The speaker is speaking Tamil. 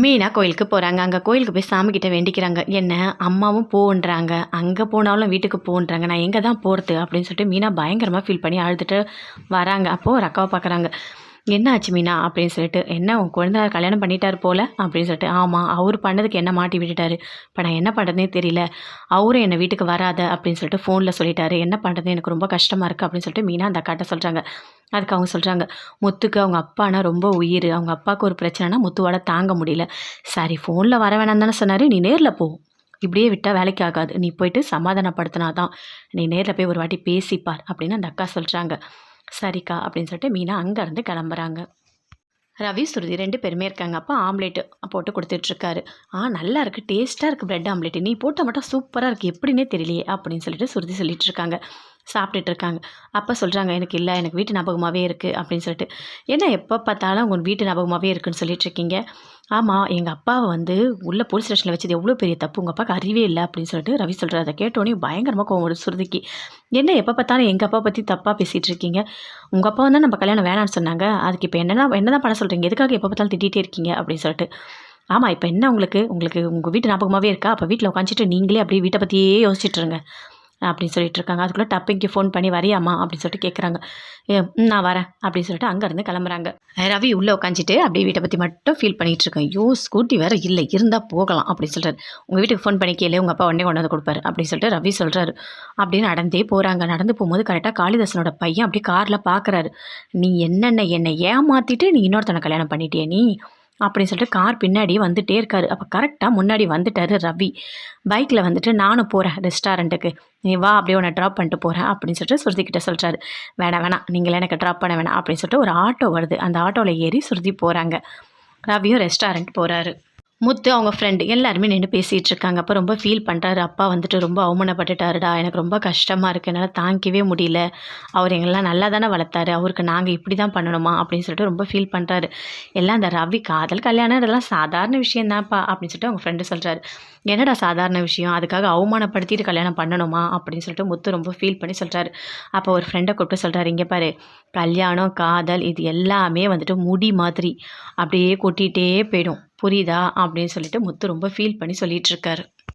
மீனா கோயிலுக்கு போகிறாங்க. அங்கே கோயிலுக்கு போய் சாமிக்கிட்ட வேண்டிக்கிறாங்க. என்ன அம்மாவும் போன்றாங்க, அங்கே போனாலும் வீட்டுக்கு போன்றாங்க, நான் எங்கே தான் போகிறது அப்படின்னு சொல்லிட்டு மீனா பயங்கரமாக ஃபீல் பண்ணி அழுதுட்டு வராங்க. அப்போது ஒரு அக்காவை பார்க்குறாங்க. என்ன ஆச்சு மீனா அப்படின்னு சொல்லிட்டு, என்ன உன் குழந்தையார் கல்யாணம் பண்ணிட்டார் போல் அப்படின்னு சொல்லிட்டு. ஆமாம், அவர் பண்ணதுக்கு என்ன மாட்டி விட்டுட்டாரு. இப்போ நான் என்ன பண்ணுறதுனே தெரியல. அவரும் என்னை வீட்டுக்கு வராத அப்படின்னு சொல்லிட்டு ஃபோனில் சொல்லிட்டாரு. என்ன பண்ணுறது, எனக்கு ரொம்ப கஷ்டமாக இருக்குது அப்படின்னு சொல்லிட்டு மீனா அந்த அக்காட்ட சொல்கிறாங்க. அதுக்கு அவங்க சொல்கிறாங்க, முத்துக்கு அவங்க அப்பானா ரொம்ப உயிர், அவங்க அப்பாவுக்கு ஒரு பிரச்சனைனா முத்துவாட தாங்க முடியல. சரி ஃபோனில் வர வேணாம் தானே சொன்னார், நீ நேரில் போ, இப்படியே விட்டால் வேலைக்கு ஆகாது, நீ போயிட்டு சமாதானப்படுத்தினாதான், நீ நேரில் போய் ஒரு வாட்டி பேசிப்பார் அப்படின்னு அந்த அக்கா சொல்கிறாங்க. சரிக்கா அப்படின்னு சொல்லிட்டு மீனா அங்கேருந்து கிளம்புறாங்க. ரவி சுருதி 2 பேருமே இருக்காங்க. அப்போ ஆம்லேட்டு போட்டு கொடுத்துட்ருக்காரு. நல்லா இருக்குது, டேஸ்ட்டாக இருக்குது பிரெட் ஆம்லேட்டு, நீ போட்டால் மட்டும் சூப்பராக இருக்குது, எப்படின்னே தெரியலையே அப்படின்னு சொல்லிட்டு சுருதி சொல்லிட்டு இருக்காங்க. சாப்பிட்டுட்டு இருக்காங்க. அப்போ சொல்கிறாங்க, எனக்கு இல்லை, எனக்கு வீட்டு ஞாபகமாகவே இருக்குது அப்படின்னு சொல்லிட்டு. ஏன்னா எப்போ பார்த்தாலும் உங்கள் வீட்டு ஞாபகமாகவே இருக்குன்னு சொல்லிட்டு இருக்கீங்க. ஆமாம், எங்கள் அப்பாவை உள்ளே போலீஸ் ஸ்டேஷனில் வச்சது எவ்வளோ பெரிய தப்பு, உங்கள் அப்பாவுக்கு அறிவே இல்லை அப்படின்னு சொல்லிட்டு ரவி சொல்கிறார். அதை கேட்டோன்னே பயங்கரமாக கோவம் வருது சுருதிக்கு. என்ன எப்போ பார்த்தாலும் எங்கள் அப்பா பற்றி தப்பாக பேசிகிட்டு இருக்கீங்க, உங்கள் அப்பா தான் நம்ம கல்யாணம் வேணான்னு சொன்னாங்க, அதுக்கு இப்போ என்னதான் பண்ண சொல்கிறீங்க, எதுக்காக எப்போ பார்த்தாலும் திட்டிகிட்டே இருக்கீங்க அப்படின்னு சொல்லிட்டு. ஆமாம், இப்போ என்ன உங்களுக்கு உங்கள் வீட்டு ஞாபகமாகவே இருக்கா, அப்போ வீட்டில் உட்காந்துட்டு நீங்களே அப்படியே வீட்டை பற்றியே யோசிச்சுட்ருங்க அப்படின்னு சொல்லிட்டு இருக்காங்க. அதுக்குள்ளே டப்பிங்க்கு ஃபோன் பண்ணி வரியாம்மா அப்படின்னு சொல்லிட்டு கேட்குறாங்க. நான் வரேன் அப்படின்னு சொல்லிட்டு அங்கேருந்து கிளம்புறாங்க. ரவி உள்ளே உட்காந்துட்டு அப்படியே வீட்டை பற்றி மட்டும் ஃபீல் பண்ணிகிட்டு இருக்கேன். ஸ்கூட்டி வேறு இல்லை, இருந்தால் போகலாம் அப்படின்னு சொல்கிறார். உங்கள் வீட்டுக்கு ஃபோன் பண்ணி கேளு, உங்கள் அப்பா உடனே கொண்டு வந்து கொடுப்பாரு அப்படின்னு சொல்லிட்டு ரவி சொல்கிறாரு. அப்படின்னு நடந்தே போகிறாங்க. நடந்து போகும்போது கரெக்டாக காளிதாசனோட பையன் அப்படியே காரில் பார்க்குறாரு. நீ என்னை ஏமாற்றிட்டு நீ இன்னொருத்தனை கல்யாணம் பண்ணிட்டியே நீ அப்படின்னு சொல்லிட்டு கார் பின்னாடி வந்துகிட்டே இருக்காரு. அப்போ கரெக்டாக முன்னாடி வந்துட்டார் ரவி. பைக்கில் வந்துட்டு, நானும் போகிறேன் ரெஸ்டாரண்ட்டுக்கு, நீ வா அப்படியே உன்னை ட்ராப் பண்ணிட்டு போகிறேன் அப்படின்னு சொல்லிட்டு ஸ்ருதிக்கிட்ட சொல்கிறாரு. வேணாம் நீங்களே எனக்கு ட்ராப் பண்ண வேணாம் அப்படின்னு சொல்லிட்டு ஒரு ஆட்டோ வருது. அந்த ஆட்டோவில் ஏறி ஸ்ருதி போகிறாங்க. ரவியும் ரெஸ்டாரண்ட் போகிறாரு. முத்து அவங்க ஃப்ரெண்டு எல்லாருமே நின்று பேசிகிட்டு இருக்காங்க. அப்போ ரொம்ப ஃபீல் பண்ணுறாரு. அப்பா வந்துட்டு ரொம்ப அவமானப்பட்டுட்டாருடா, எனக்கு ரொம்ப கஷ்டமாக இருக்குது, என்னால் தாங்கிக்கவே முடியல, அவர் எங்களெலாம் நல்லா தானே வளர்த்தாரு, அவருக்கு நாங்கள் இப்படி தான் பண்ணணுமா அப்படின்னு சொல்லிட்டு ரொம்ப ஃபீல் பண்ணுறாரு. எல்லாம் அந்த ரவி காதல் கல்யாணம் இதெல்லாம் சாதாரண விஷயந்தான்ப்பா அப்படின்னு சொல்லிட்டு அவங்க ஃப்ரெண்டு சொல்கிறாரு. என்னடா சாதாரண விஷயம், அதுக்காக அவமானப்படுத்திட்டு கல்யாணம் பண்ணணுமா அப்படின்னு சொல்லிட்டு முத்து ரொம்ப ஃபீல் பண்ணி சொல்கிறாரு. அப்போ ஒரு ஃப்ரெண்டை கூப்பிட்டு சொல்கிறாரு, இங்கே பாரு, கல்யாணம் காதல் இது எல்லாமே வந்துட்டு முடி மாதிரி அப்படியே கொட்டிகிட்டே போயிடும், புரியுதா அப்படின்னு சொல்லிட்டு முத்து ரொம்ப ஃபீல் பண்ணி சொல்லிகிட்ருக்காரு.